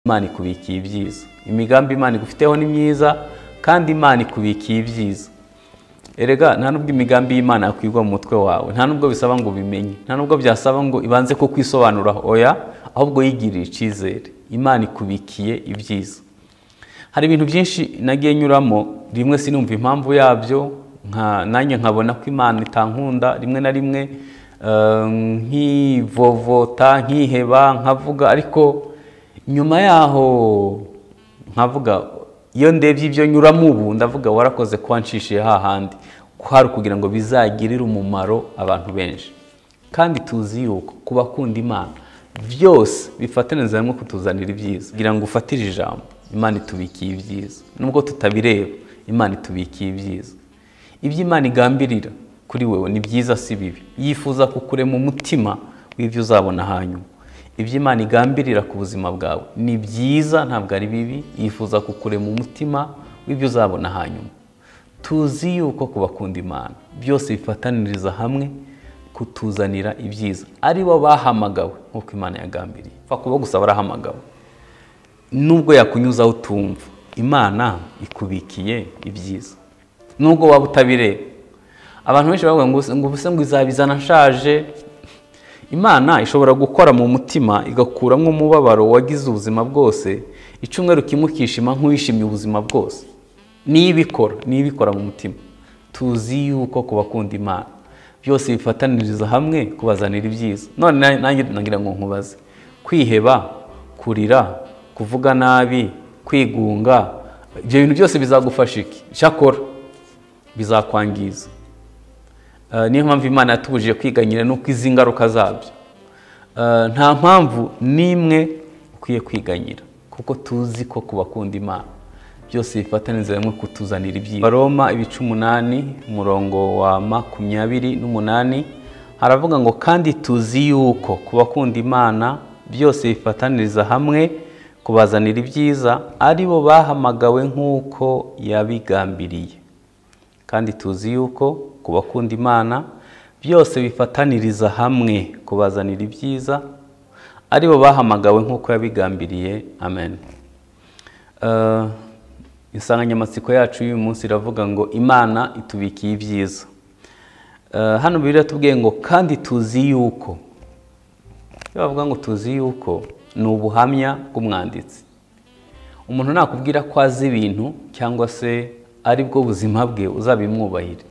Imana ikubikiye ibyiza. Imigambi Imana igufiteho ni myiza kandi Imana ikubikiye ibyiza. Erega nta nubwo imigambi y'Imana yakwigwa mu mutwe wawe, nta nubwo bisaba ngo bimenye, nta nubwo byasaba ngo ibanze ko kwisobanura oya, ahubwo yigirira icizere. Imana ikubikiye ibyiza. Hari ibintu byinshi nagiye nyuramo, rimwe sinumva impamvu yabyo, nanjye nkabona ko Imana itankunda, rimwe na rimwe nkivovota, nkiheba, nkavuga, ariko nyuma yaho nkavuga iyo ndebye ibyo nyuramo ubu ndavuga warakoze kwanshishiye hahandi kwari kugira ngo bizagirire umumaro abantu benshi. Kandi tuzi yuko kubakunda Imana byose bifataniriza hamwe kutuzanira ibyiza. Kugira ngo ufatire ijambo, Imana itubikiye ibyiza. Nubwo tutabireba, Imana itubikiye ibyiza. Ibyo Imana igambirira kuri wewe ni byiza si bibi. Yifuza kukurema umutima w'ibyo uzabona hanyuma. Ibyo Imana igambirira ku buzima bwawe ni byiza ntabwo ari bibi. Yifuza kukurema umutima w'ibyo uzabona hanyuma. Tuzi yuko kubakunda Imana byose bifataniriza hamwe kutuzanira ibyiza. Ari bo bahamagawe nk'uko Imana yagambiriye. Fa kuba gusa barahamagawe. Nubwo yakunyuza utumva, Imana ikubikiye ibyiza. Nubwo waba utabireba. Abantu benshi bavuga ngo ubuse ngo izabizana nshaje. Imana ishobora gukora mu mutima igakuramo umubabaro wagize ubuzima bwose, icyumweru kimukishima nk'uwishimye ubuzima bwose. Nibikora mu mutima. Tuzi yuko kubakunda Imana byose bifataniriza hamwe kubazanira ibyiza. None nanjye nagira ngo nkubaze, kwiheba, kurira, kuvuga nabi, kwigunga, ibyo bintu byose bizagufasha iki? Cyakora bizakwangiza. Niyo mpamvu Imana yatubujije kwiganyira nuko izi ngaruka zabyo. Nta mpamvu nimwe ukwiye kwiganyira, kuko tuzi ko kubakunda Imana byose bifataniriza hamwe kutuzanira ibyiza. Roma 8 umurongo wa 28 haravuga ngo kandi tuzi yuko kubakunda Imana byose bifataniriza hamwe kubazanira ibyiza, ari bo bahamagawe nk'uko yabigambiriye. Kandi tuzi yuko kubakunda Imana byose bifataniriza hamwe kubazanira ibyiza, ari bo bahamagawe nk'uko yabigambiriye. Amen. Insanganyamatsiko yacu y'uyu munsi iravuga ngo Imana itubikiye ibyiza. Hano Bibiliya tubwiye ngo kandi tuzi yuko. Iyo bavuga ngo tuzi yuko ni ubuhamya bw'umwanditsi. Umuntu nakubwira ko azi ibintu cyangwa se ari bwo buzima bwe uzabimwubahire.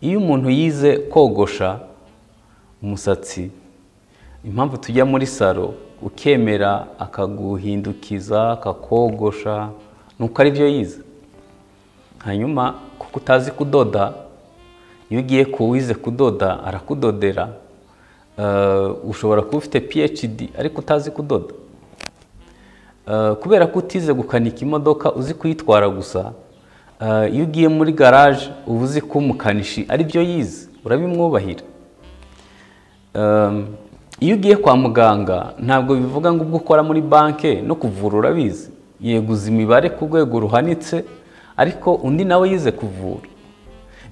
Iyo umuntu yize kogosha umusatsi, impamvu tujya muri salo ukemera akaguhindukiza akakogosha nuko ari byo yize. Hanyuma kuko utazi kudoda, iyo ugiye kuwize kudoda arakudodera. Ushobora kuba ufite PhD ariko utazi kudoda. Kubera ko utize gukanika imodoka uzi kuyitwara gusa, iyo ugiye muri garage uba uzi ko umukanishi ari byo yize, urabimwubahira. Iyo ugiye kwa muganga ntabwo bivuga ngo ubwo ukora muri banke no kuvura urabizi. Yeguza imibare ku rwego ruhanitse, ariko undi nawe yize kuvura.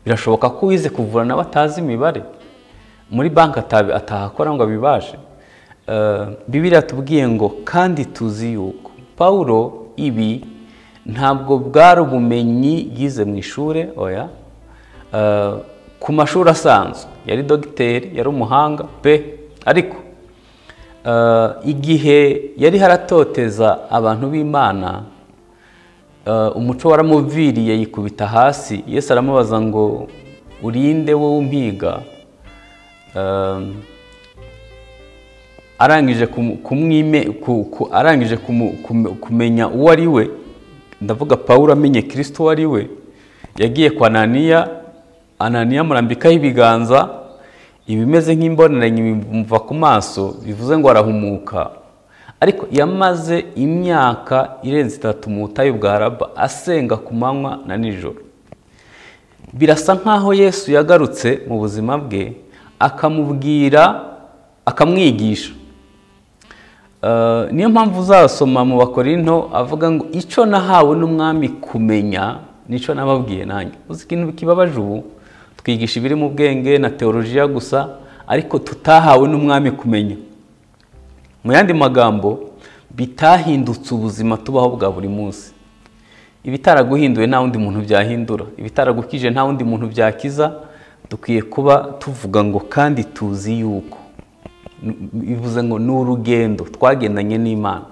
Birashoboka ko wize kuvura nawe atazi imibare. Muri banke atahakora ngo abibashe. Bibiliya tubwiye ngo kandi tuzi yuko. Paulo ibi ntabwo bwari ubumenyi yize mu ishuri, oya. Ku mashuri asanzwe yari dogiteri, yari umuhanga pe, ariko igihe yari haratoteza abantu b'Imana, umuco waramuviriye yikubita hasi. Yesu aramubaza ngo urinde wowe umpiga. Arangije kumenya uwo ari we, ndavuga Paulo amenye Kristo uwo ari we, yagiye kwa Ananiya amurambikaho ibiganza, ibimeze nk'imboneranye bimuva ku maso, bivuze ngo arahumuka. Ariko yamaze imyaka irenze 3 mu butayu bwa Araba asenga ku manywa na nijoro. Birasa nkaho Yesu yagarutse mu buzima bwe akamubwira, akamwigisha. Niyo mpamvu uzasoma mu Bakorinto avuga ngo icyo nahawe n'umwami kumenya nico nababwiye nanjye. Uzi ikintu kibabaje ubu, twigisha ibiri mu bwenge na teologiya gusa, ariko tutahawe n'umwami kumenya. Mu yandi magambo bitahindutse ubuzima tubaho bwa buri munsi. Ibitaraguhinduye nta wundi muntu byahindura, ibitaragukije nta wundi muntu byakiza. Dukwiye kuba tuvuga ngo kandi tuzi yuko, bivuze ngo ni urugendo twagendanye n'Imana,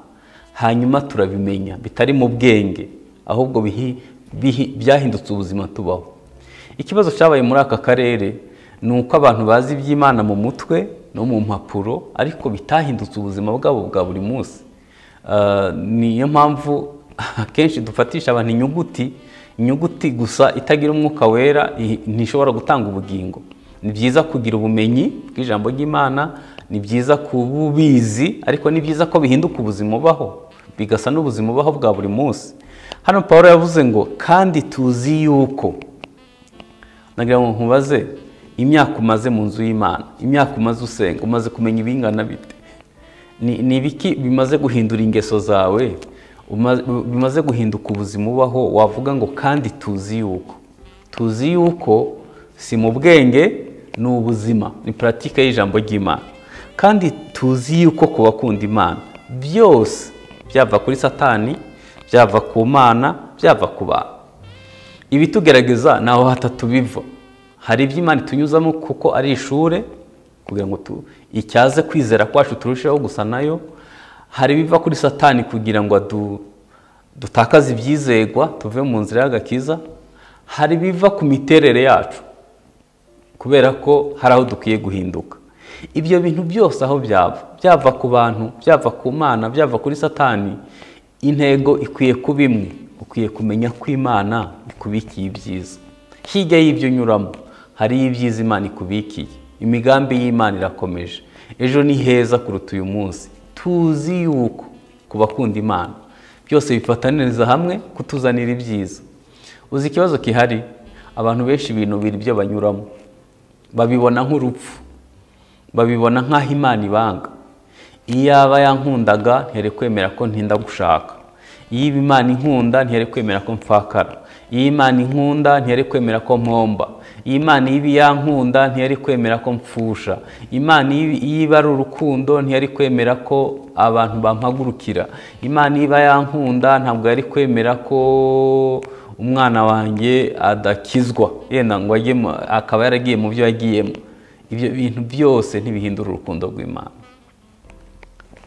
hanyuma turabimenya bitari mu bwenge, ahubwo byahindutse ubuzima tubaho. Ikibazo cyabaye muri aka karere ni uko abantu bazi iby'Imana mu mutwe no mu mpapuro, ariko bitahindutse ubuzima bwabo bwa buri munsi. Niyo mpamvu akenshi dufatisha abantu inyuguti gusa itagira umwuka wera ntishobora gutanga ubugingo. Ni byiza kugira ubumenyi bw'ijambo ry'Imana, ni byiza kububizi, ariko ni byiza ko bihinduka ubuzima ubaho, bigasa n'ubuzima ubaho bwa buri munsi. Hano Pawulo yavuze ngo kandi tuzi yuko. Nagira ngo nkubaze, imyaka umaze mu nzu y'Imana, imyaka umaze usenga, umaze kumenya ibingana bite? Ni ibiki bimaze guhindura ingeso zawe, bimaze guhinduka ubuzima ubaho, wavuga ngo kandi tuzi yuko? Tuzi yuko si mu bwenge, ni ubuzima, ni pratique y'ijambo ry'Imana. Kandi tuzi yuko ku bakunda Imana byose, byava kuri Satani, byava ku Mana, byava ku bantu, ibitugerageza naho hatatu biva. Hari iby'Imana tunyuzamo kuko ari ishure kugira ngo icyaze kwizera kwacu turusheho gusa nayo. Hari biva kuri Satani kugira ngo dutakaze ibyizegwa, tuve mu nzira y'agakiza. Hari biva ku miterere yacu kubera ko hari aho dukwiye guhinduka. Ibyo bintu byose aho byava ku bantu, byava ku Mana, byava kuri Satani, intego ikwiye kuba imwe. Ukwiye kumenya ko Imana ikubikiye ibyiza. Hirya y'ibyo nyuramo hari ibyiza Imana ikubikiye. Imigambi y'Imana irakomeje. Ejo ni heza kuruta uyu munsi. Tuzi yuko ku bakunda Imana byose bifataniriza hamwe kutuzanira ibyiza. Uzi ikibazo kihari, abantu benshi binubira ibyo banyuramo, babibona nk'urupfu, babibona nk'aho Imana ibanga. Iyaba yankundaga ntiyari kwemera ko ntinda gushaka. Iyo Imana inkunda ntiyari kwemera ko mfakara. Iyo Imana inkunda ntiyari kwemera ko mpomba. Iyo Imana ibi yankunda ntiyari kwemera ko mpfusha. Imana iba ari urukundo ntiyari kwemera ko abantu bampagurukira. Imana iba yankunda ntabwo yari kwemera ko umwana wanjye adakizwa, yenda ngo akaba yaragiye mu byo yagiyemo. Ibyo bintu byose ntibihindura urukundo rw'Imana.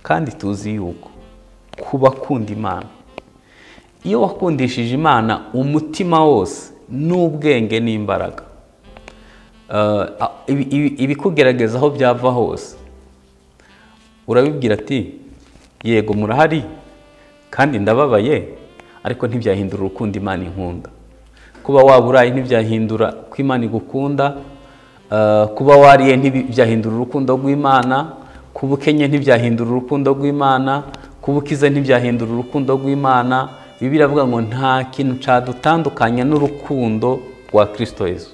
Kandi tuzi yuko ku bakunda Imana, iyo wakundishije Imana umutima wose n'ubwenge n'imbaraga, ibikugerageza aho byava hose, urabibwira ati yego murahari kandi ndababaye, ariko ntibyahindura urukundo Imana inkunda. Kuba waburaye ntibyahindura ko Imana igukunda. Kuba wariye ntibyahindura urukundo rw'Imana. Kuba ukenye ntibyahindura urukundo rw'Imana. Kuba ukize ntibyahindura urukundo rw'Imana. Bibiliya iravuga ngo nta kintu cyadutandukanya n'urukundo rwa Kristo Yesu.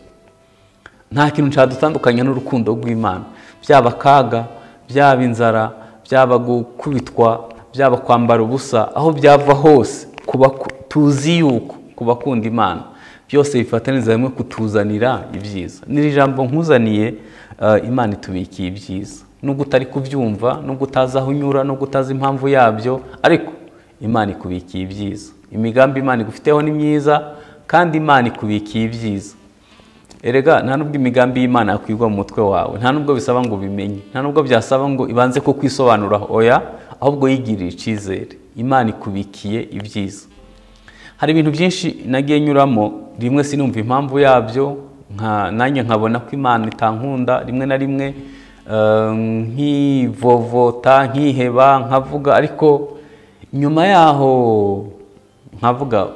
Nta kintu cyadutandukanya n'urukundo rw'Imana. Byaba akaga, byaba inzara, byaba gukubitwa, byaba kwambara ubusa, aho byava hose, tuzi yuko ku bakunda Imana byose bifataniriza hamwe kutuzanira ibyiza. N'iri jambo nkuzaniye, Imana itubikiye ibyiza. Nubwo utari kubyumva, nubwo utazi aho unyura, nubwo utazi impamvu yabyo, ariko Imana ikubikiye ibyiza. Imigambi Imana igufiteho ni myiza, kandi Imana ikubikiye ibyiza. Erega nta nubwo imigambi y'Imana yakwigwa mu mutwe wawe, nta nubwo bisaba ngo ubimenye, nta nubwo byasaba ngo ibanze ko kwisobanuraho, oya, ahubwo yigirira icyizere. Imana ikubikiye ibyiza. Hari ibintu byinshi nagiye nyuramo, rimwe sinumva impamvu yabyo, nanjye nkabona ko Imana itankunda, rimwe na rimwe nkivovota, nkiheba, nkavuga, ariko nyuma yaho nkavuga,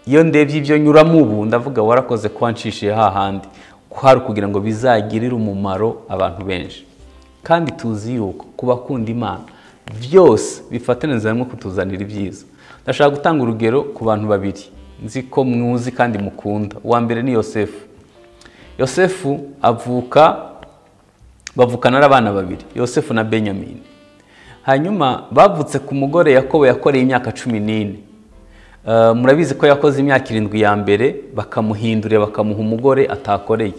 iyo ndebye ibyo nyuramo ubu ndavuga warakoze kwanshishiye hahandi, kwari kugira ngo bizagirire umumaro abantu benshi. Kandi tuzi yuko ku bakunda Imana byose bifataniriza hamwe kutuzanira ibyiza. Ndashaka gutanga urugero ku bantu babiri nzi ko mwuzi kandi mukunda. Uwa mbere ni Yosefu. Yosefu bavukana n'abana babiri, Yosefu na Benyamini. Hanyuma bavutse ku mugore Yakobo yakoreye imyaka 14. Murabizi ko yakoze imyaka 7 ya mbere, bakamuhindurira bakamuha umugore atakoreye,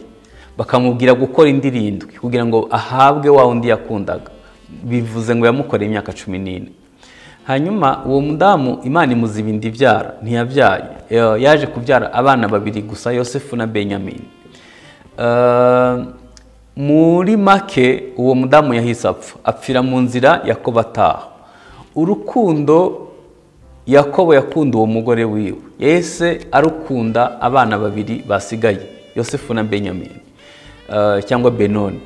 bakamubwira gukora indi 7 kugira ngo ahabwe wa undi yakundaga. Bivuze ngo yamukoreye imyaka 14. hanyuma uwo mudamu Imana imuziba inda ibyara ntiyabyaye, yaje kubyara abana babiri gusa, Yosefu na Benyamini. Muri make uwo mudamu yahise apfira mu nzira Yakobo ataha. Urukundo Yakobo yakunda uwo mugore wiwe, yese arukunda abana babiri basigaye, Yosefu na Benyamini cyangwa Benoni.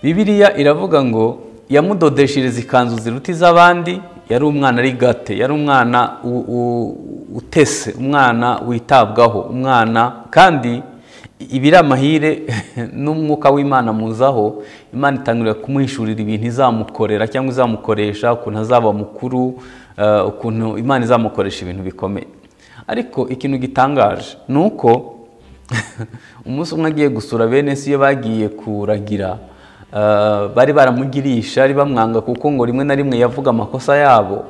Bibiliya iravuga ngo yamudodeshereza ikanzu ziruta iz'abandi, yari umwana ari gate, yari umwana utese, umwana witabwaho, umwana kandi ibiri amahire n'umwuka w'Imana muzaho. Imana itangurira kumuhishurira ibintu izamukorera cyangwa izamukoresha, ukuntu azaba mukuru, ukuntu Imana izamukoresha ibintu bikomeye. Ariko ikintu gitangaje nuko umunsi umwe agiye gusura bene se, iyo bagiye kuragira, bari baramugirisha, ari bamwanga kuko ngo rimwe na rimwe yavuga amakosa yabo,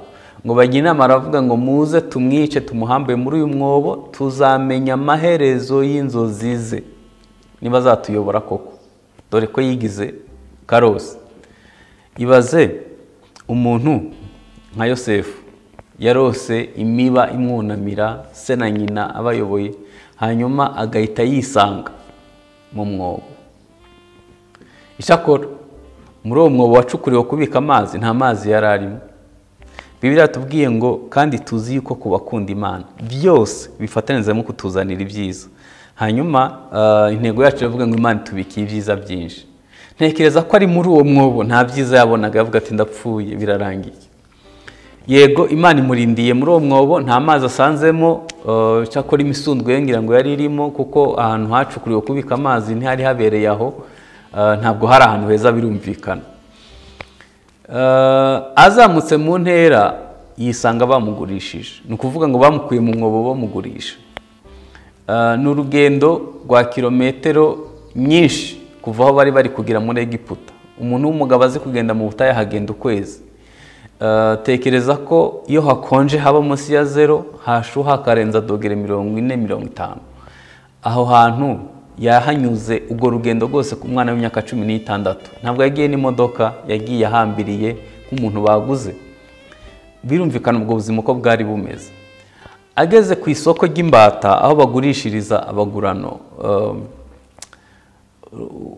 ngo bagira inama, aravuga ngo muze tumwice tumuhambe muri uyu mwobo, tuzamenya amaherezo y'inzozi ze niba azatuyobora koko, dore ko yigize karosi. Ibaze umuntu nka Yosefu yarose imiba imwunamira, se na nyina abayoboye, hanyuma agahita yisanga mu mwobo. Icyakora muri uwo mwobo wacukuriwe kubika amazi, nta mazi yari arimo. Bibiliya tubwiye ngo kandi tuzi yuko ku bakunda Imana byose bifatanizamo kutuzanira ibyiza. Hanyuma intego yacu iravuga ngo Imana itubikiye ibyiza byinshi. Ntekereza ko ari muri uwo mwobo nta byiza yabonaga, yavuga ati ndapfuye birarangiye. Yego Imana imurindiye muri uwo mwobo, nta mazi asanzemo, cyakora imisundwe yengira ngo yari irimo, kuko ahantu hacukuriwe kubika amazi ntihari habereye aho, ntabwo hari ahantu heza birumvikana. Azamutse mu ntera yisanga bamugurishije, ni ukuvuga ngo bamukuye mu mwobo bamugurisha. Ni urugendo rwa kilometero nyinshi kuva aho bari kugera muri Egiputa. Umuntu w'umugabo azi kugenda mu butayu hagenda ukwezi. Tekereza ko iyo hakonje haba munsi ya 0, hashuha karenza dogere 40-50. Aho hantu yahanyuze ubwo rugendo rwose ku mwana w'imyaka 16. Ntabwo yagiye n'imodoka, yagiye ahambiriye nk'umuntu baguze. Birumvikana ubwo buzima ko bwari bumeze. Ageze ku isoko ry'imbata aho bagurishiriza abagurano,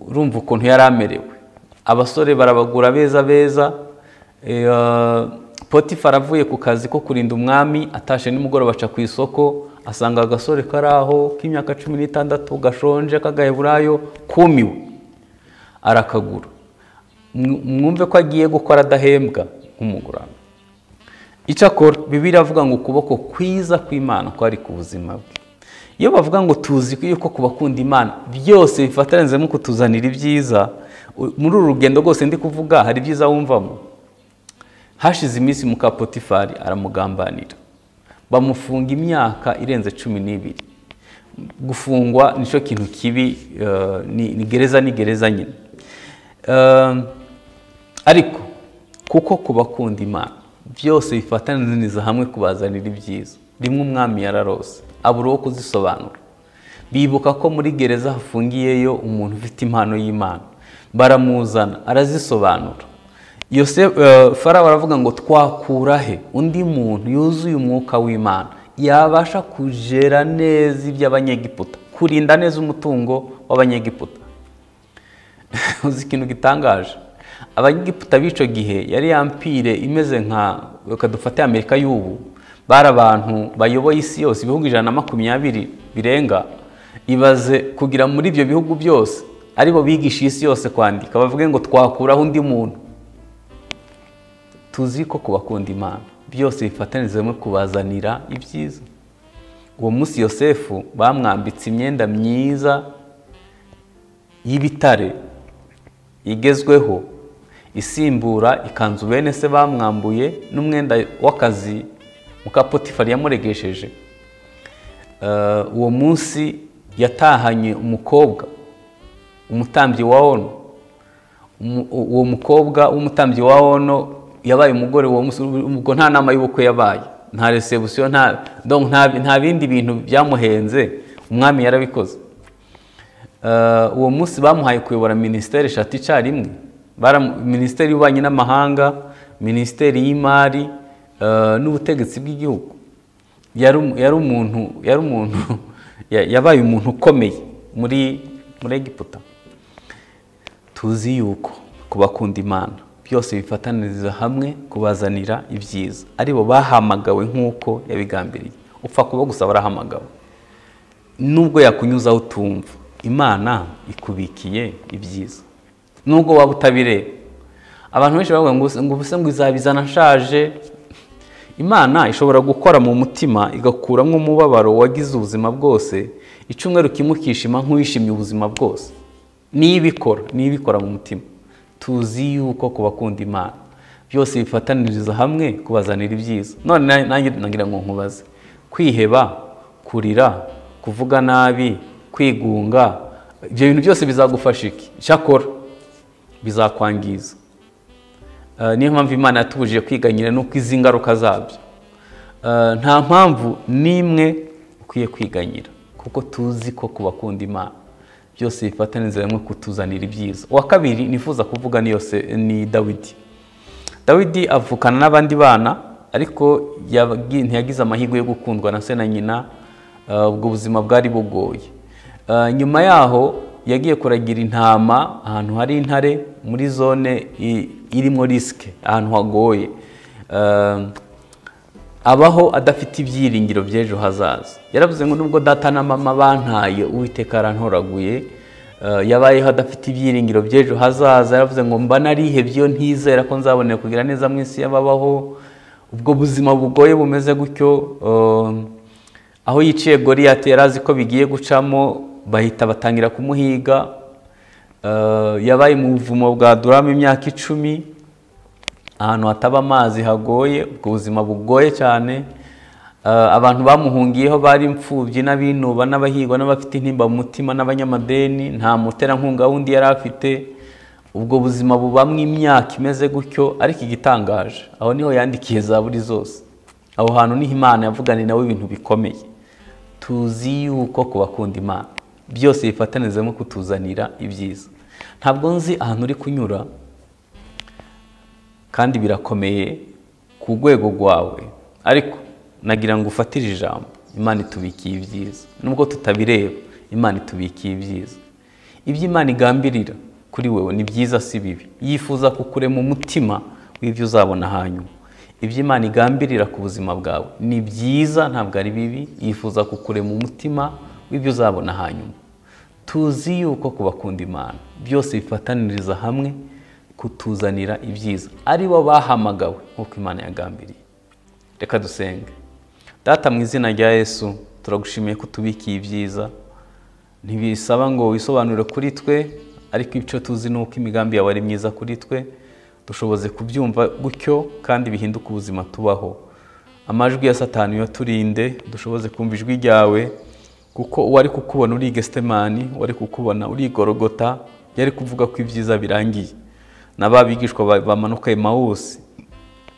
urumva ukuntu yari amerewe. Abasore barabagura beza. Potifara avuye ku kazi ko kurinda umwami, atashe nimugoroba baca ku isoko, asanga agasore karaho k'imyaka 16 gashonje kagaheburayo kumiwe, arakagura. Mwumve ko agiye gukora adahembwa nk'umugurano. Icyakora Bibiliya avuga ngo ukuboko kwiza kw'Imana kwari ku buzima bwe. Iyo bavuga ngo tuzi yuko kubakunda Imana byose bifatanizemo kutuzanira ibyiza, muri uru rugendo rwose ndi kuvuga hari ibyiza wumvamo. Hashize iminsi muka Potifari aramugambanira, bamufunga imyaka irenze 12. Gufungwa nico kintu kibi, ni gereza nyine. Ariko kuko kubakunda Imana byose bifataniriza hamwe kubazanira ibyiza. Rimwe umwami yararose abura wo kuzisobanura. Bibuka ko muri gereza hafungiyeyo umuntu ufite impano y'Imana, baramuzana arazisobanura. Farawo aravuga ngo twakura he undi muntu yuzuye umwuka w'Imana yabasha kujera neza iby'Abanyegiputa, kurinda neza umutungo w'Abanyegiputa. Uzi ikintu gitangaje, Abanyegiputa bico gihe yari yampire imeze nka kadufate Amerika y'ubu, bari abantu bayoboye isi yose, ibihugu 120 birenga. Ibaze kugira muri ibyo bihugu byose aribo bigisha isi yose kwandika, bavuge ngo twakuraho undi muntu. Tuzi ko kubakunda Imana byose bifatanizemo kubazanira ibyiza. Uwo munsi Yosefu bamwambitse imyenda myiza y'ibitare igezweho, isimbura ikanzu bene se bamwambuye n'umwenda w'akazi muka Potifari yamuregesheje. Uwo munsi yatahanye umukobwa umutambyi wa Ono. Uwo mukobwa w'umutambyi wa Ono yabaye umugore uwo munsi, ubwo nta nama y'ubukwe yabaye, nta reception, nta bindi bintu byamuhenze, umwami yarabikoze. Uwo munsi bamuhaye kuyobora ministeri 3 icyarimwe, minisiteri y'ububanyi n'amahanga, minisiteri y'imari n'ubutegetsi bw'igihugu. Yari umuntu yabaye umuntu ukomeye muri Egiputa. Tuzi yuko kubakunda Imana byose bifataniriza hamwe kubazanira ibyiza, aribo bahamagawe nk'uko yabigambiriye. Upfa kuba gusa barahamagawe, nubwo yakunyuzaho utumva, Imana ikubikiye ibyiza nubwo waba utabireba. Abantu benshi bavuga ngo ubuse ngo izabizana nshaje. Imana ishobora gukora mu mutima igakuramo umubabaro wagize ubuzima bwose, icyumweru kimukishima nk'uwishimye ubuzima bwose. Nibikora mu mutima. Tuzi yuko kubakunda Imana byose bifataniriza hamwe kubazanira ibyiza. None nanjye nagira ngo nkubaze, kwiheba, kurira, kuvuga nabi, kwigunga, ibyo bintu byose bizagufasha iki? Cyakora bizakwangiza. Niyo mpamvu Imana yatubujije kwiganyira nuko izi ngaruka zabyo. Nta mpamvu nimwe ukwiye kwiganyira, kuko tuzi ko kubakunda Imana byose bifataniriza hamwe kutuzanira ibyiza. Uwa kabiri nifuza kuvuga ni Dawidi. Dawidi avukana n'abandi bana, ariko ntiyagize amahirwe yo gukundwa na se na nyina. Ubwo buzima bwari bugoye. Nyuma yaho yagiye kuragira intama ahantu hari intare, muri zone irimo risike, ahantu hagoye. Abaho adafite ibyiringiro by'ejo hazaza. Yaravuze ngo nubwo data na mama bantaye, Uwiteka arantoraguye. Yabayeho adafite ibyiringiro by'ejo hazaza. Yaravuze ngo mba narihebye iyo ntizera ko nzabonera kugira neza mu isi y'ababaho. Ubwo buzima bugoye bumeze gutyo, aho yiciye Goliyati yarazi ko bigiye gucamo, bahita batangira kumuhiga. Yabaye mu buvumo bwa Adulamu imyaka 10, ahantu hataba amazi hagoye, ubwo buzima bugoye cyane. Abantu bamuhungiyeho bari imfubyi n'abinuba n'abahigwa n'abafite intimba mu mutima n'abanyamadeni, nta muterankunga wundi yari afite. Ubwo buzima bubamwe imyaka imeze gutyo, ariko igitangaje, aho niho yandikiye Zaburi zose. Aho hantu niho Imana yavuganye nawe ibintu bikomeye. Tuzi yuko kubakunda Imana byose bifatanizamo kutuzanira ibyiza. Ntabwo nzi ahantu uri kunyura, kandi birakomeye ku rwego rwawe, ariko nagira ngo ufatire ijambo. Imana itubikiye ibyiza, nubwo tutabireba. Imana itubikiye ibyiza. Ibyo Imana igambirira kuri wewe ni byiza, si bibi. Yifuza kukurema umutima w'ibyo uzabona hanyuma. Ibyo Imana igambirira ku buzima bwawe ni byiza, ntabwo ari bibi. Yifuza kukurema umutima w'ibyo uzabona hanyuma. Tuzi yuko kubakunda Imana byose bifataniriza hamwe kutuzanira ibyiza, aribo bahamagawe nk'uko Imana yagambiriye. Reka dusenge. Data, mu izina rya Yesu, turagushimiye ko tubikiye ibyiza. Ntibisaba ngo wisobanure kuri twe, ariko icyo tuzi ni uko imigambi yawe ari myiza kuri twe. Dushoboze kubyumva gutyo, kandi bihinduka ubuzima tubaho. Amajwi ya Satani yaturinde, dushoboze kumva ijwi ryawe, kuko uwari kukubona uri Getsemani, wari kukubona uri Golgota, yari kuvuga ko ibyiza birangiye. N'ababigishwa bamanuka Emawusi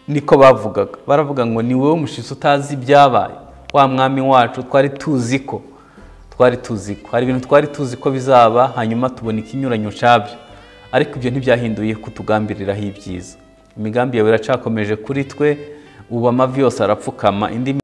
niko bavugaga. Baravuga ngo ni wowe mushitsi utazi ibyabaye, wa mwami wacu twari tuzi ko hari ibintu twari tuzi ko bizaba, hanyuma tubona ikinyuranyo cyabyo. Ariko ibyo ntibyahinduye kutugambiriraho ibyiza. Imigambi yawe iracakomeje kuri twe, ubu amavi yose arapfukama.